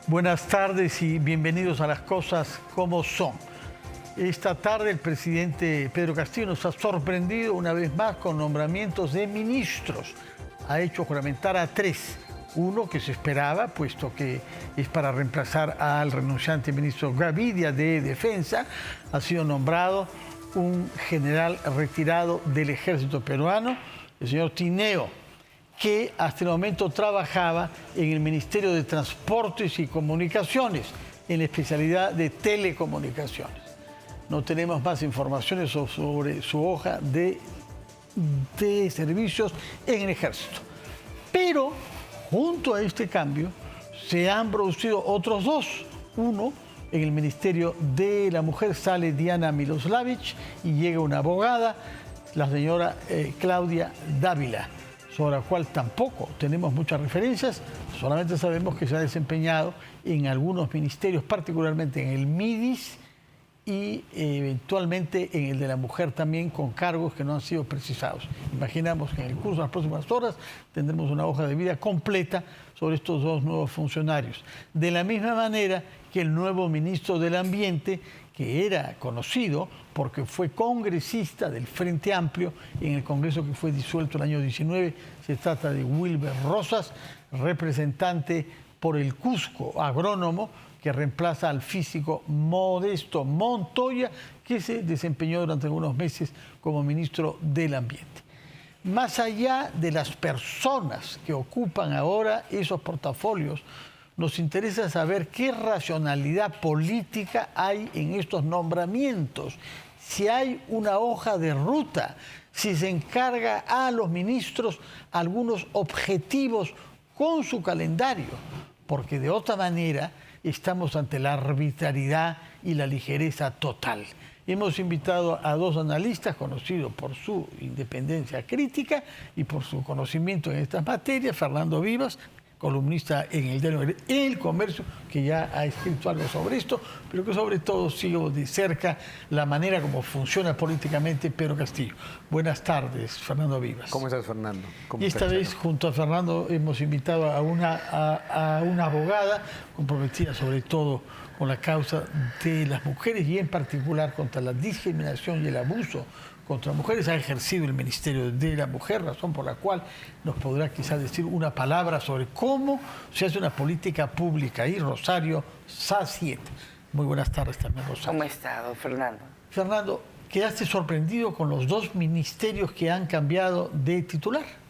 Buenas tardes y bienvenidos a Las Cosas Como Son. Esta tarde el presidente Pedro Castillo nos ha sorprendido una vez más con nombramientos de ministros. Ha hecho juramentar a 3. Uno que se esperaba, puesto que es para reemplazar al renunciante ministro Gavidia de Defensa. Ha sido nombrado un general retirado del ejército peruano, el señor Tineo, que hasta el momento trabajaba en el Ministerio de Transportes y Comunicaciones, en la especialidad de telecomunicaciones. No tenemos más informaciones sobre su hoja de servicios en el ejército. Pero, junto a este cambio, se han producido otros 2. Uno, en el Ministerio de la Mujer sale Diana Miloslavich y llega una abogada, la señora Claudia Dávila, sobre la cual tampoco tenemos muchas referencias, solamente sabemos que se ha desempeñado en algunos ministerios, particularmente en el MIDIS y eventualmente en el de la mujer también, con cargos que no han sido precisados. Imaginamos que en el curso de las próximas horas tendremos una hoja de vida completa sobre estos 2 nuevos funcionarios. De la misma manera que el nuevo ministro del Ambiente, que era conocido porque fue congresista del Frente Amplio en el Congreso que fue disuelto el año 19. Se trata de Wilber Rosas, representante por el Cusco, agrónomo, que reemplaza al físico Modesto Montoya, que se desempeñó durante algunos meses como ministro del Ambiente. Más allá de las personas que ocupan ahora esos portafolios, nos interesa saber qué racionalidad política hay en estos nombramientos, si hay una hoja de ruta, si se encarga a los ministros algunos objetivos con su calendario, porque de otra manera estamos ante la arbitrariedad y la ligereza total. Hemos invitado a 2 analistas conocidos por su independencia crítica y por su conocimiento en estas materias: Fernando Vivas, columnista en el diario El Comercio, que ya ha escrito algo sobre esto, pero que sobre todo sigo de cerca la manera como funciona políticamente Pedro Castillo. Buenas tardes, Fernando Vivas. ¿Cómo estás, Fernando? Y esta vez, junto a Fernando, hemos invitado a una abogada comprometida sobre todo con la causa de las mujeres y en particular contra la discriminación y el abuso contra mujeres. Ha ejercido el Ministerio de la Mujer, razón por la cual nos podrá quizás decir una palabra sobre cómo se hace una política pública. Y Rosario Saciet. Muy buenas tardes también, Rosario. ¿Cómo ha estado, Fernando? Fernando, ¿quedaste sorprendido con los 2 ministerios que han cambiado de titular?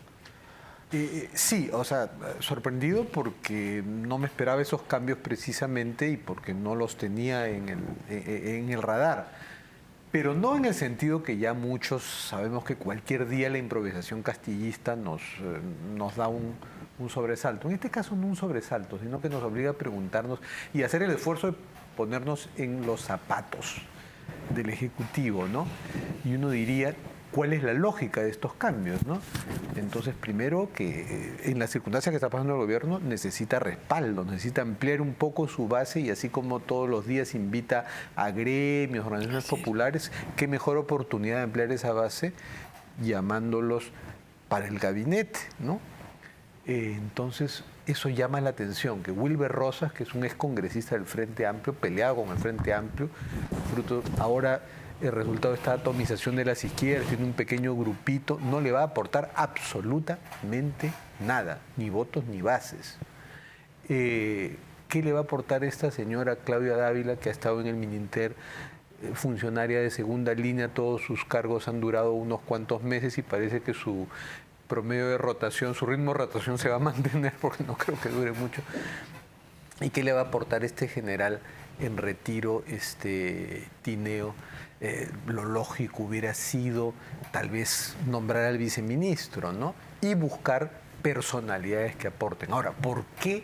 Sí, o sea, sorprendido porque no me esperaba esos cambios precisamente y porque no los tenía en el radar. Pero no en el sentido que ya muchos sabemos que cualquier día la improvisación castillista nos da un sobresalto. En este caso no un sobresalto, sino que nos obliga a preguntarnos y hacer el esfuerzo de ponernos en los zapatos del Ejecutivo, ¿no? Y uno diría, ¿cuál es la lógica de estos cambios, ¿no? Entonces, primero, que en las circunstancias que está pasando el gobierno necesita respaldo, necesita ampliar un poco su base y así como todos los días invita a gremios, organizaciones populares, qué mejor oportunidad de ampliar esa base llamándolos para el gabinete, ¿no? Entonces, eso llama la atención, que Wilber Rosas, que es un excongresista del Frente Amplio, peleado con el Frente Amplio, fruto ahora el resultado de esta atomización de las izquierdas, tiene un pequeño grupito, no le va a aportar absolutamente nada, ni votos ni bases. ¿Qué le va a aportar esta señora Claudia Dávila, que ha estado en el Mininter, funcionaria de segunda línea? Todos sus cargos han durado unos cuantos meses y parece que su promedio de rotación, su ritmo de rotación se va a mantener, porque no creo que dure mucho. ¿Y qué le va a aportar este general en retiro, Tineo? Lo lógico hubiera sido tal vez nombrar al viceministro, ¿no? Y buscar personalidades que aporten. Ahora, ¿por qué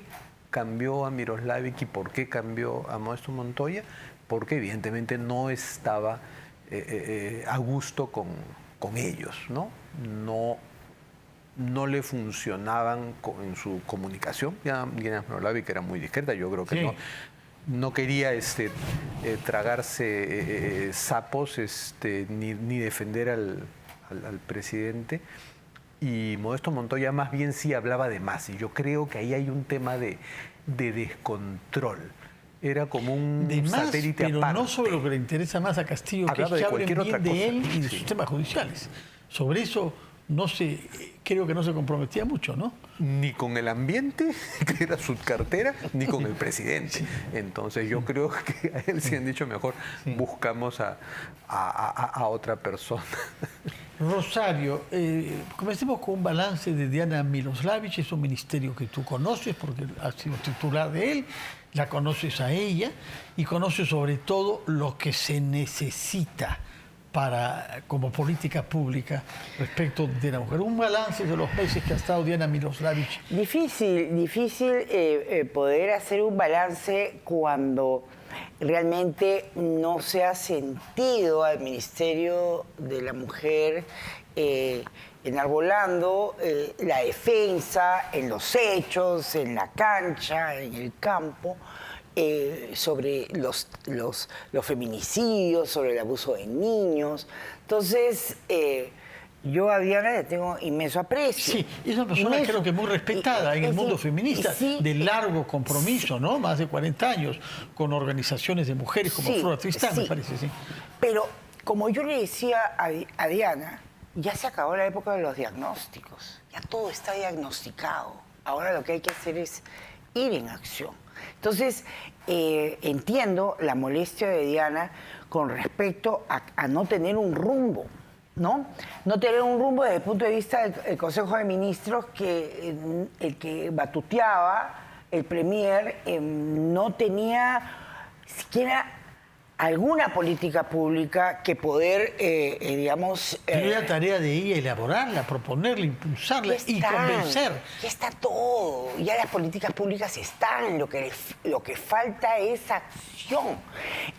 cambió a Miloslavich y por qué cambió a Modesto Montoya? Porque evidentemente no estaba a gusto con ellos, ¿no? No le funcionaban en su comunicación. Ya Diana Miloslavich era muy discreta, yo creo que sí. No quería tragarse sapos ni defender al presidente. y Modesto Montoya más bien sí hablaba de más. Y yo creo que ahí hay un tema de descontrol. Era como un de más, satélite pero aparte. no sobre lo que le interesa más a Castillo, que es Hablaba que de hablen cualquier bien otra de él cosa. y de Sí. sus temas judiciales. Sobre eso creo que no se comprometía mucho, ¿no? Ni con el ambiente, que era su cartera, ni con el presidente. Entonces yo creo que a él se han dicho mejor, buscamos a otra persona. Rosario, comencemos con un balance de Diana Miloslavich. Es un ministerio que tú conoces porque has sido titular de él, la conoces a ella y conoces sobre todo lo que se necesita como política pública respecto de la mujer. Un balance de los meses que ha estado Diana Miloslavich. Difícil poder hacer un balance cuando realmente no se ha sentido al Ministerio de la Mujer enarbolando la defensa en los hechos, en la cancha, en el campo, sobre los feminicidios, sobre el abuso de niños. Entonces, yo a Diana le tengo inmenso aprecio. Sí, es una persona creo que muy respetada en el mundo feminista, de largo compromiso, ¿no? Más de 40 años, con organizaciones de mujeres como Flora Tristán, me parece, sí. Pero, como yo le decía a Diana, ya se acabó la época de los diagnósticos. Ya todo está diagnosticado. Ahora lo que hay que hacer es ir en acción. Entonces, entiendo la molestia de Diana con respecto a no tener un rumbo, ¿no? No tener un rumbo desde el punto de vista del Consejo de Ministros, que el que batuteaba, el Premier, no tenía siquiera alguna política pública que poder, digamos... Pero era tarea de ella elaborarla, proponerla, impulsarla y convencer. Ya está todo, ya las políticas públicas están, lo que falta es acción.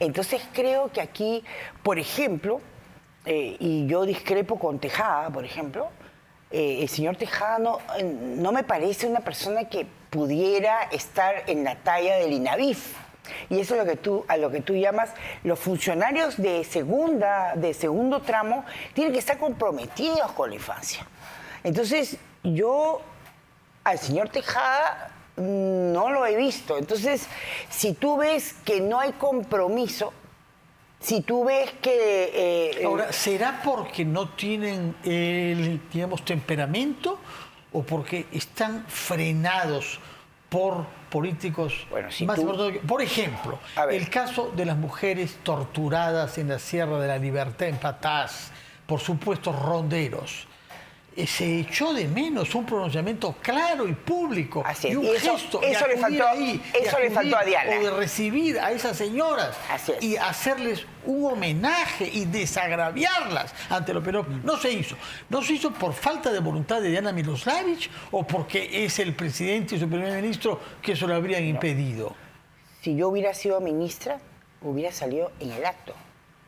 Entonces creo que aquí, por ejemplo, y yo discrepo con Tejada, por ejemplo, el señor Tejada no me parece una persona que pudiera estar en la talla del INAVIF. Y eso es a lo que tú llamas los funcionarios de segundo tramo tienen que estar comprometidos con la infancia. Entonces, yo al señor Tejada no lo he visto. Entonces, si tú ves que no hay compromiso, si tú ves que... Ahora, ¿será porque no tienen el, digamos, temperamento o porque están frenados por políticos más importantes? Por ejemplo, el caso de las mujeres torturadas en la Sierra de la Libertad, en Patás, por supuestos ronderos. Se echó de menos un pronunciamiento claro y público y un gesto de acudir ahí, eso le faltó a Diana. O de recibir a esas señoras y hacerles un homenaje y desagraviarlas ante lo peor. No se hizo. No se hizo por falta de voluntad de Diana Miloslavich o porque es el presidente y su primer ministro que eso lo habrían impedido. Si yo hubiera sido ministra, hubiera salido en el acto.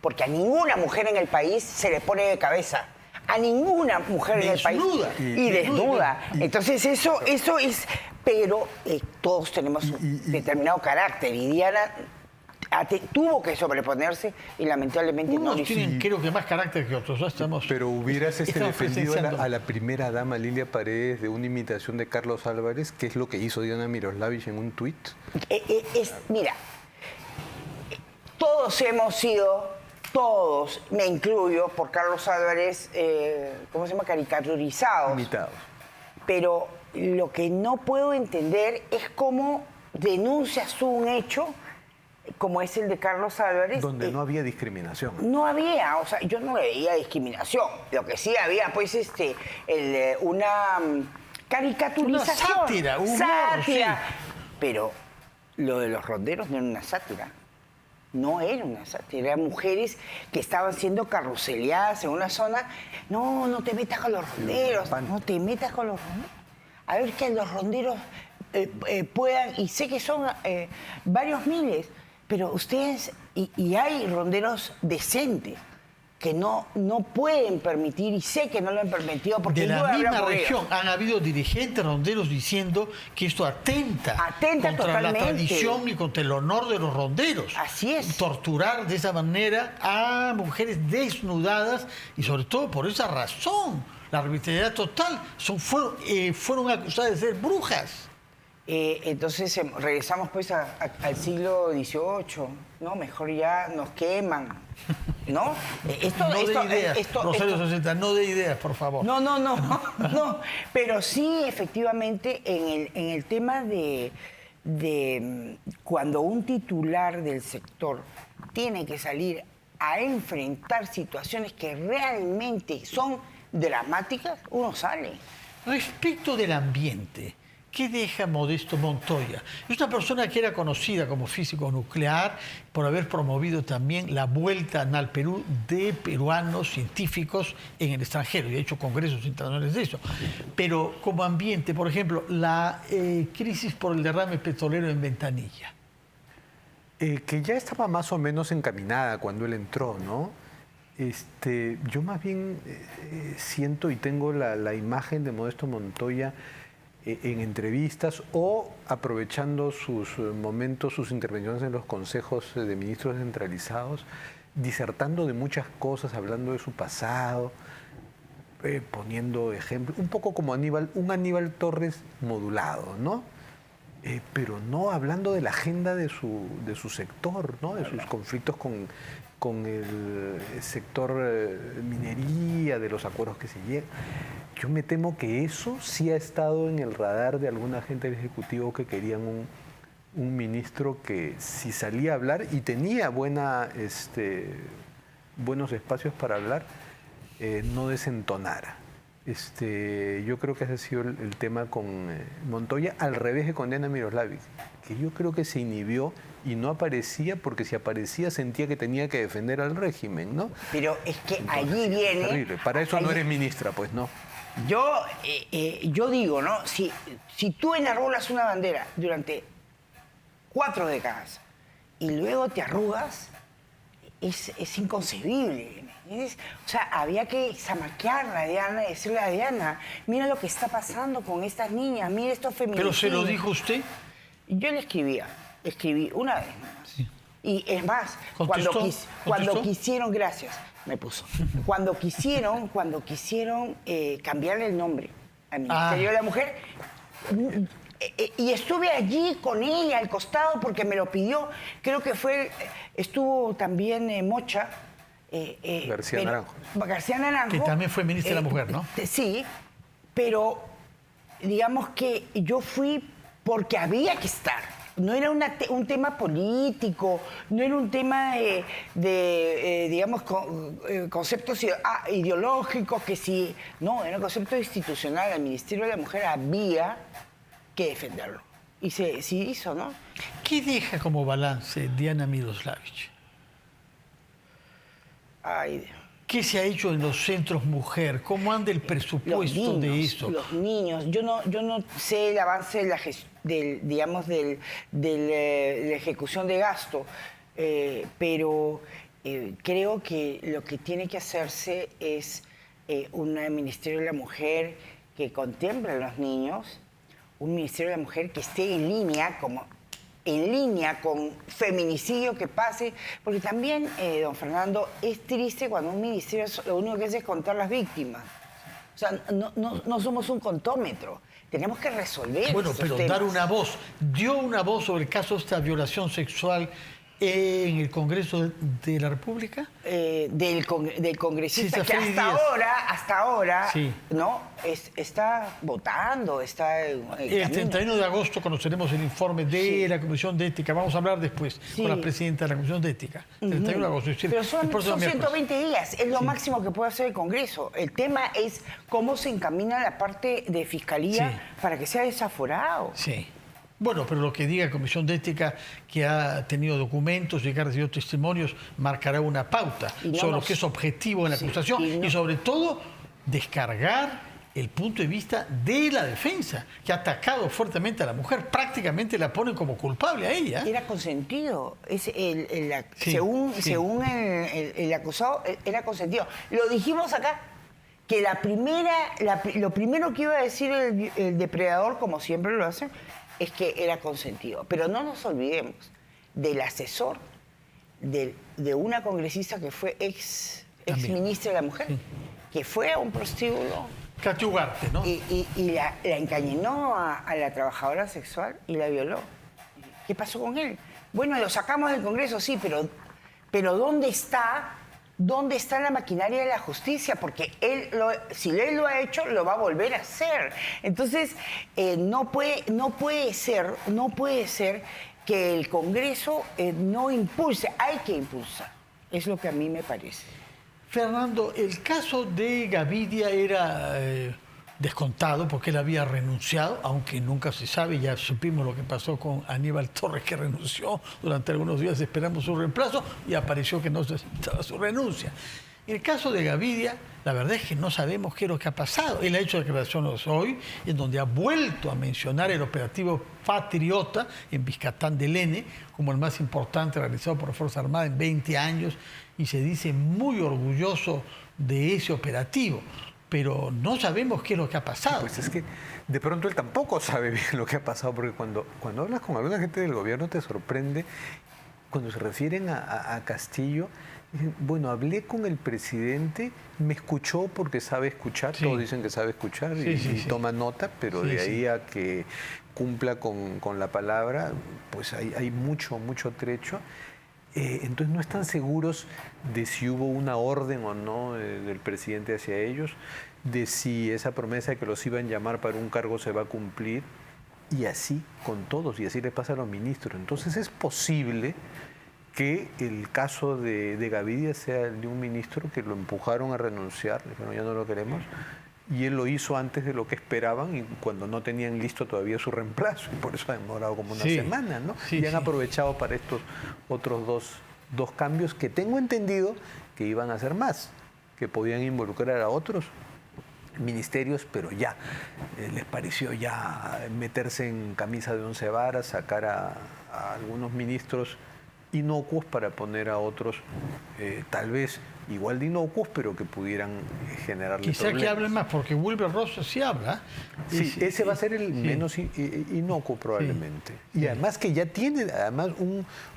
Porque a ninguna mujer en el país se le pone de cabeza. A ninguna mujer en el país. Y desnuda. Entonces eso es... Pero todos tenemos un determinado carácter y Diana tuvo que sobreponerse y lamentablemente no lo hizo. Tienen creo que más carácter que otros. Pero hubieras defendido a la primera dama Lilia Paredes de una imitación de Carlos Álvarez, que es lo que hizo Diana Miloslavich en un tuit. Mira, todos hemos sido... Todos, me incluyo, por Carlos Álvarez, ¿cómo se llama? Caricaturizados. Imitados. Pero lo que no puedo entender es cómo denuncias tú un hecho como es el de Carlos Álvarez. Donde no había discriminación. No había, o sea, yo no veía discriminación. Lo que sí había, pues, una caricaturización. Una sátira, humor, sátira. Sí. Pero lo de los ronderos no era una sátira. No era una sátira, eran mujeres que estaban siendo carruseleadas en una zona. No, no te metas con los ronderos, no te metas con los ronderos. A ver que los ronderos puedan, y sé que son varios miles, pero ustedes, y hay ronderos decentes que no pueden permitir, y sé que no lo han permitido porque de la misma región han habido dirigentes ronderos diciendo que esto atenta contra totalmente la tradición y contra el honor de los ronderos. Así es. Torturar de esa manera a mujeres desnudadas y sobre todo por esa razón la arbitrariedad total. Fueron acusadas de ser brujas. Entonces regresamos pues al siglo XVIII, ¿no? Mejor ya nos queman, ¿no? Rosario Saceta, no de ideas, por favor. No. Pero sí, efectivamente, en el tema de cuando un titular del sector tiene que salir a enfrentar situaciones que realmente son dramáticas, uno sale. Respecto del ambiente, ¿qué deja Modesto Montoya? Es una persona que era conocida como físico nuclear por haber promovido también la vuelta al Perú de peruanos científicos en el extranjero y ha hecho congresos internacionales de eso. Pero como ambiente, por ejemplo, la crisis por el derrame petrolero en Ventanilla. Que ya estaba más o menos encaminada cuando él entró, ¿no? Yo más bien siento y tengo la imagen de Modesto Montoya en entrevistas o aprovechando sus momentos, sus intervenciones en los consejos de ministros descentralizados, disertando de muchas cosas, hablando de su pasado, poniendo ejemplos, un poco como un Aníbal Torres modulado, ¿no? Pero no hablando de la agenda de su sector, ¿no? De sus conflictos con el sector minería, de los acuerdos que se llegan. Yo me temo que eso sí ha estado en el radar de alguna gente del Ejecutivo que querían un ministro que si salía a hablar y tenía buenos espacios para hablar, no desentonara. Yo creo que ese ha sido el tema con Montoya, al revés que con Diana Miroslavic, que yo creo que se inhibió y no aparecía porque si aparecía sentía que tenía que defender al régimen, ¿no? Pero es que entonces, allí viene... Terrible. Para eso no eres ministra, pues no. Yo digo, ¿no? Si tú enarbolas una bandera durante 4 décadas y luego te arrugas, es inconcebible. ¿Entiendes? O sea, había que zamaquearla a Diana y decirle a Diana, mira lo que está pasando con estas niñas, mira estos feminicidios. ¿Pero se lo dijo usted? Yo le escribí una vez. Sí. Y es más, cuando quisieron, gracias, me puso, cuando quisieron cambiarle el nombre al Ministerio de la Mujer, y estuve allí con ella al costado porque me lo pidió, creo que estuvo también Mocha. García Naranjo. Que también fue ministra de la Mujer, ¿no? Sí, pero digamos que yo fui porque había que estar. No era un tema político, no era un tema digamos, conceptos ideológicos que sí. No, era un concepto institucional. El Ministerio de la Mujer había que defenderlo. Y sí hizo, ¿no? ¿Qué deja como balance Diana Miroslavic? ¿Qué se ha hecho en los centros mujer? ¿Cómo anda el presupuesto de eso? Los niños. Yo no sé el avance de la ejecución de gasto, pero creo que lo que tiene que hacerse es un Ministerio de la Mujer que contemple a los niños, un Ministerio de la Mujer que esté en línea con feminicidio que pase, porque también, don Fernando, es triste cuando un ministerio lo único que hace es contar las víctimas. O sea, no somos un contómetro. Tenemos que resolver. Bueno, pero temas. Dar una voz. Dio una voz sobre el caso de esta violación sexual en el Congreso de la República. Del congresista Sí, que hasta ahora, sí, ¿no? Está votando, está el 31 de agosto conoceremos el informe de la Comisión de Ética. Vamos a hablar después con la presidenta de la Comisión de Ética. 31 de agosto. Pero son 120 días, es lo máximo que puede hacer el Congreso. El tema es cómo se encamina la parte de Fiscalía para que sea desaforado. Sí. Bueno, pero lo que diga la Comisión de Ética, que ha tenido documentos y que ha recibido testimonios, marcará una pauta sobre lo que es objetivo en la acusación y sobre todo descargar el punto de vista de la defensa, que ha atacado fuertemente a la mujer, prácticamente la ponen como culpable a ella. Era consentido, según el acusado, era consentido. Lo dijimos acá, que lo primero que iba a decir el depredador, como siempre lo hace, es que era consentido. Pero no nos olvidemos del asesor de una congresista que fue ex ministra de la Mujer, que fue a un prostíbulo Katy Ugarte, ¿no? Y la encañonó a la trabajadora sexual y la violó. ¿Qué pasó con él? Bueno, lo sacamos del Congreso, sí, pero ¿dónde está la maquinaria de la justicia? Porque si él lo ha hecho, lo va a volver a hacer. Entonces, no puede ser que el Congreso no impulse. Hay que impulsar. Es lo que a mí me parece. Fernando, el caso de Gavidia era descontado porque él había renunciado, aunque nunca se sabe, ya supimos lo que pasó con Aníbal Torres, que renunció. Durante algunos días esperamos su reemplazo y apareció que no se aceptaba su renuncia. En el caso de Gavidia, la verdad es que no sabemos qué es lo que ha pasado. Él ha hecho declaraciones hoy en donde ha vuelto a mencionar el operativo Patriota en Vizcatán del N como el más importante realizado por la Fuerza Armada en 20 años y se dice muy orgulloso de ese operativo. Pero no sabemos qué es lo que ha pasado. Pues es que de pronto él tampoco sabe bien lo que ha pasado, porque cuando hablas con alguna gente del gobierno te sorprende cuando se refieren a Castillo. Dicen, bueno, hablé con el presidente, me escuchó porque sabe escuchar, Sí. todos dicen que sabe escuchar y toma nota, pero de ahí a que cumpla con la palabra, pues hay mucho trecho. Entonces no están seguros de si hubo una orden o no del presidente hacia ellos, de si esa promesa de que los iban a llamar para un cargo se va a cumplir, y así con todos, y así le pasa a los ministros. Entonces es posible que el caso de Gavidia sea el de un ministro que lo empujaron a renunciar, le dijeron ya no lo queremos, y él lo hizo antes de lo que esperaban y cuando no tenían listo todavía su reemplazo, y por eso ha demorado como una semana, ¿no? Sí, y han aprovechado para estos otros dos cambios que tengo entendido que iban a hacer más, que podían involucrar a otros ministerios, pero ya les pareció ya meterse en camisa de 11 varas, sacar a algunos ministros inocuos para poner a otros tal vez igual de inocuos, pero que pudieran generarle Quizá problemas. que hablen más, porque Wilber Rosso sí habla. Sí, ese va a ser el menos inocuo probablemente. Sí. Y además que ya tiene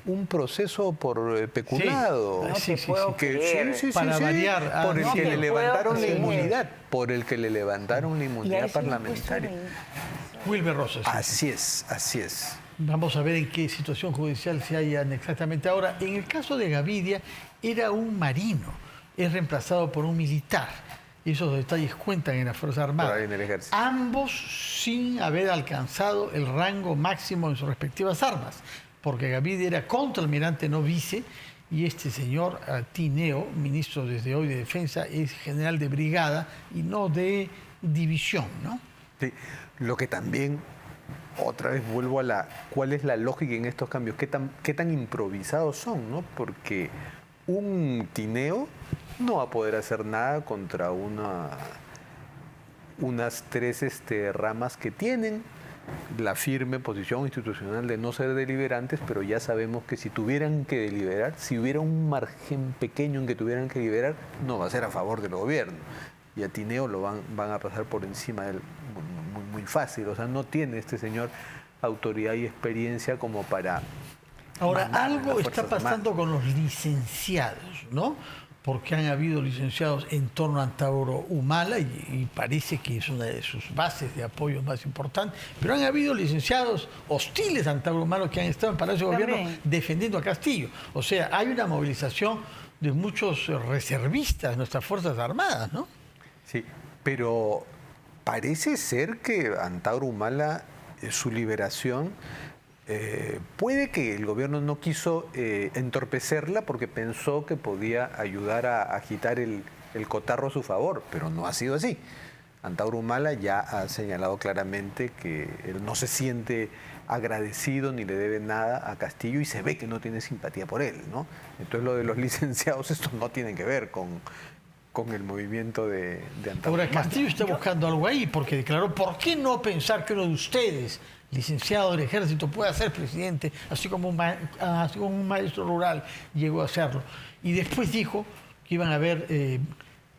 un proceso por peculado. No te puedo creer. Para variar. Por el no que te le puedo levantaron la creer. inmunidad. Por el que le levantaron la Y a inmunidad ese le parlamentaria. puso Wilber Rosso, sí. Así es, así es. Vamos a ver en qué situación judicial se hallan exactamente ahora. En el caso de Gavidia, era un marino, es reemplazado por un militar. Y esos detalles cuentan en la Fuerza Armada. Por ahí en el ejército. Ambos sin haber alcanzado el rango máximo en sus respectivas armas, porque Gavidia era contraalmirante, no vice, y este señor Tineo, ministro desde hoy de Defensa, es general de brigada y no de división, ¿no? Sí, lo que también, otra vez vuelvo a cuál es la lógica en estos cambios, qué tan improvisados son, ¿no? Porque un Tineo no va a poder hacer nada contra unas tres ramas que tienen la firme posición institucional de no ser deliberantes, pero ya sabemos que si tuvieran que deliberar, si hubiera un margen pequeño en que tuvieran que deliberar, no va a ser a favor del gobierno. Y a Tineo lo van a pasar por encima de él muy fácil. O sea, no tiene este señor autoridad y experiencia como para... Ahora, mandar a las algo está Fuerzas pasando Armadas. con los licenciados, ¿no? Porque han habido licenciados en torno a Antauro Humala y parece que es una de sus bases de apoyo más importantes, pero han habido licenciados hostiles a Antauro Humala que han estado en Palacio de Gobierno También. defendiendo a Castillo. O sea, hay una movilización de muchos reservistas de nuestras Fuerzas Armadas, ¿no? Sí, pero parece ser que Antauro Humala, su liberación, puede que el gobierno no quiso entorpecerla porque pensó que podía ayudar a agitar el cotarro a su favor, pero no ha sido así. Antauro Humala ya ha señalado claramente que él no se siente agradecido ni le debe nada a Castillo y se ve que no tiene simpatía por él, ¿no? Entonces lo de los licenciados, esto no tiene que ver con el movimiento de Antauro Ahora, Humala. Castillo está buscando algo ahí porque declaró, ¿por qué no pensar que uno de ustedes, licenciado del ejército, pueda ser presidente, así como un maestro rural llegó a hacerlo? Y después dijo que iban a haber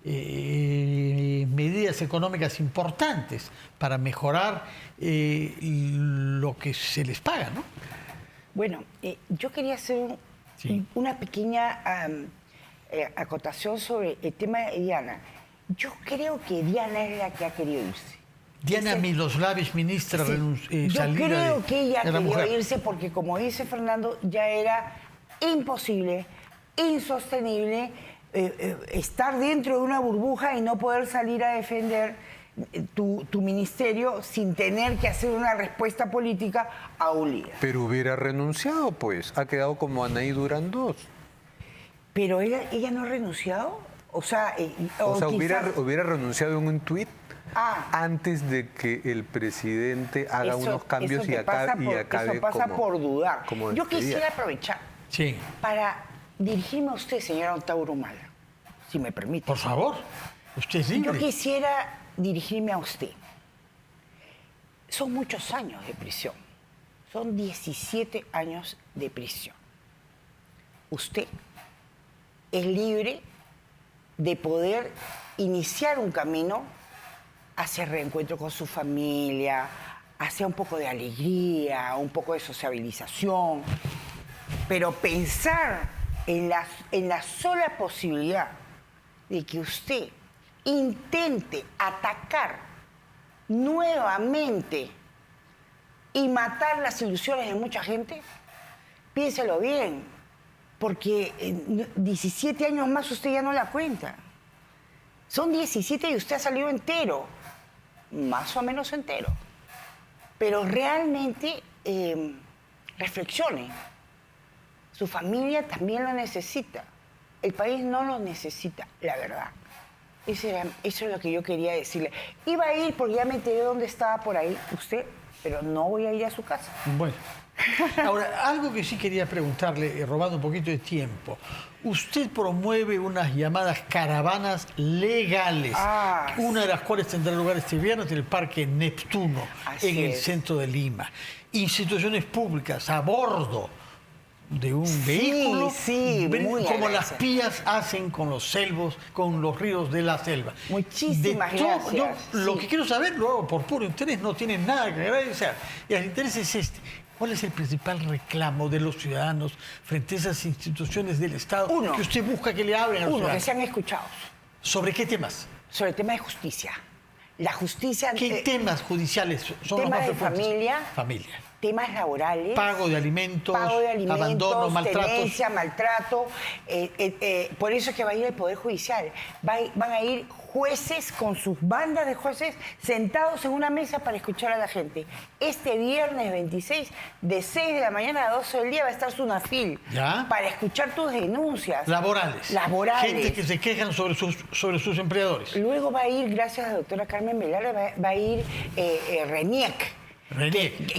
medidas económicas importantes para mejorar lo que se les paga, ¿no? Bueno, yo quería hacer Sí. una pequeña acotación sobre el tema de Diana. Yo creo que Diana es la que ha querido irse. Diana Miloslavich, ministra, Yo salida creo que ella de la quería mujer. irse porque, como dice Fernando, ya era imposible, insostenible estar dentro de una burbuja y no poder salir a defender tu ministerio sin tener que hacer una respuesta política a un líder. Pero hubiera renunciado, pues. Ha quedado como Anaí Durán II. Pero ella no ha renunciado. O sea, hubiera renunciado en un tuit Ah. antes de que el presidente haga unos cambios eso y acabe eso pasa como, por dudar. como Yo despedida. quisiera aprovechar Sí, para dirigirme a usted, señora Antauro Humala, si me permite. por favor, usted es libre. Yo quisiera dirigirme a usted. Son muchos años de prisión. Son 17 años de prisión. Usted es libre de poder iniciar un camino hacia el reencuentro con su familia, hacia un poco de alegría, un poco de sociabilización, pero pensar en la sola posibilidad de que usted intente atacar nuevamente y matar las ilusiones de mucha gente, piénselo bien, porque en 17 años más usted ya no la cuenta. Son 17 y usted ha salido entero, más o menos entero. Pero realmente reflexione. Su familia también lo necesita. El país no lo necesita, la verdad. Eso es lo que yo quería decirle. Iba a ir porque ya me enteré dónde estaba por ahí usted, pero no voy a ir a su casa. Bueno. Ahora, algo que sí quería preguntarle, robando un poquito de tiempo. Usted promueve unas llamadas caravanas legales, una de las cuales tendrá lugar este viernes en el Parque Neptuno, en el centro de Lima. Instituciones públicas a bordo de un vehículo, como las pías hacen con los selvos, con los ríos de la selva. Muchísimas gracias. Lo que quiero saber, lo hago por puro interés, no tiene nada que agradecer. Y el interés es este. ¿Cuál es el principal reclamo de los ciudadanos frente a esas instituciones del Estado que usted busca que le abren a los ciudadanos? Que sean escuchados. ¿Sobre qué temas? Sobre el tema de justicia. La justicia... ¿Qué temas judiciales son los más frecuentes? Familia. Temas laborales. Pago de alimentos, abandono, maltratos. Tenencia, maltrato. Por eso es que va a ir el Poder Judicial. Van a ir jueces con sus bandas de jueces sentados en una mesa para escuchar a la gente. Este viernes 26, de 6 de la mañana a 12 del día, va a estar Sunafil para escuchar tus denuncias. Laborales. Gente que se quejan sobre sus empleadores. Luego va a ir, gracias a la doctora Carmen Velarde, va a ir RENIEC.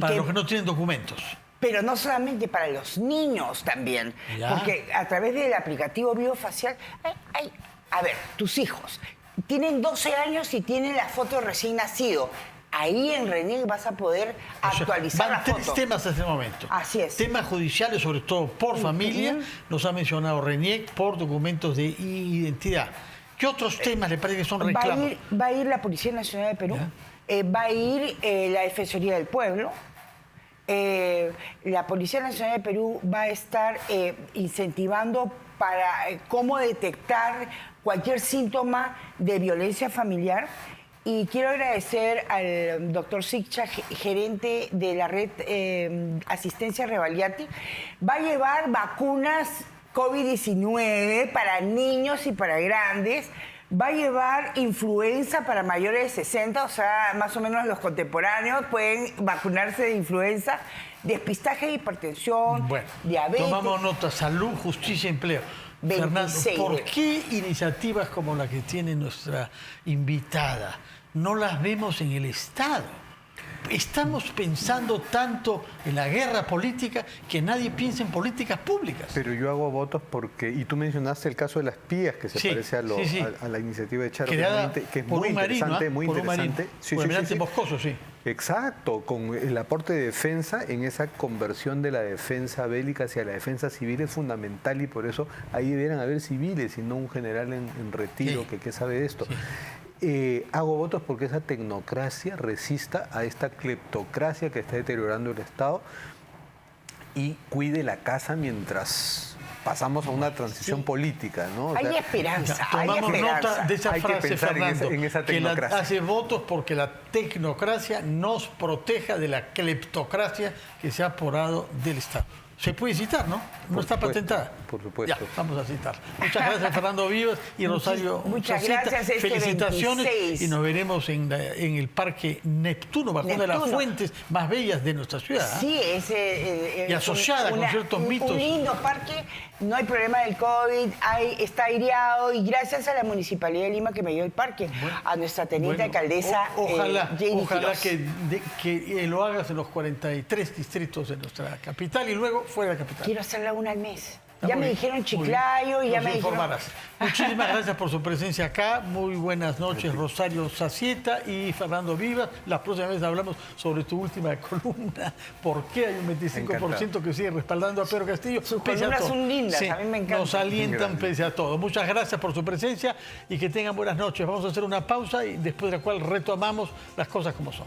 Para los que no tienen documentos. Pero no solamente para los niños también. Porque a través del aplicativo biofacial, a ver, tus hijos tienen 12 años y tienen la foto recién nacido. Ahí en RENIEC vas a poder actualizar la foto. Van 3 temas hasta el momento. Así es. Temas judiciales, sobre todo por familia. Nos ha mencionado RENIEC por documentos de identidad. ¿Qué otros temas le parece que son reclamos? Va a ir la Policía Nacional de Perú. Va a ir la Defensoría del Pueblo. La Policía Nacional de Perú va a estar incentivando para cómo detectar cualquier síntoma de violencia familiar. Y quiero agradecer al doctor Siccha, gerente de la red Asistencia Revaliati. Va a llevar vacunas COVID-19 para niños y para grandes. Va a llevar influenza para mayores de 60, o sea, más o menos los contemporáneos pueden vacunarse de influenza, despistaje de hipertensión, diabetes. Tomamos nota, salud, justicia, empleo. 26. Fernando, ¿por qué iniciativas como la que tiene nuestra invitada no las vemos en el Estado? Estamos pensando tanto en la guerra política que nadie piensa en políticas públicas. Pero yo hago votos porque, y tú mencionaste el caso de las pías, que se parece a la iniciativa de Charo, que es muy interesante, muy interesante. Boscoso, Exacto, con el aporte de defensa en esa conversión de la defensa bélica hacia la defensa civil es fundamental y por eso ahí debieran haber civiles y no un general en retiro que sabe de esto. Hago votos porque esa tecnocracia resista a esta cleptocracia que está deteriorando el Estado y cuide la casa mientras pasamos a una transición política, ¿no? O Hay sea, esperanza, hay Tomamos esperanza. nota de esa Hay que frase, pensar Fernando, en esa que tecnocracia. hace votos porque la tecnocracia nos proteja de la cleptocracia que se ha aporado del Estado. Se puede citar, ¿no? No Por está supuesto, patentada. por supuesto. Ya, vamos a citar. Muchas gracias, Fernando Vivas y Rosario Muchas Saceta. gracias, este Felicitaciones 26. y nos veremos en el Parque Neptuno, bajo una de las Neptuno. fuentes más bellas de nuestra ciudad. ¿Ah? Sí, es Y asociada con ciertos mitos. Un lindo parque, no hay problema del COVID, está aireado y gracias a la Municipalidad de Lima que me dio el parque, a nuestra teniente Bueno, alcaldesa ojalá Jenny Quiroz. que lo hagas en los 43 distritos de nuestra capital y luego fuera de la capital. Quiero hacerla una al mes. Está Ya muy me bien, dijeron muy Chiclayo, bien. ya Nos me dijeron... informarás. Muchísimas gracias por su presencia acá. Muy buenas noches, Rosario Sacieta y Fernando Vivas. La próxima vez hablamos sobre tu última columna. ¿Por qué hay un 25% que sigue respaldando a Pedro Castillo? Sus pese a columnas todo? son lindas, Sí, a mí me encantan. nos alientan Grande. pese a todo. Muchas gracias por su presencia y que tengan buenas noches. Vamos a hacer una pausa y después de la cual retomamos las cosas como son.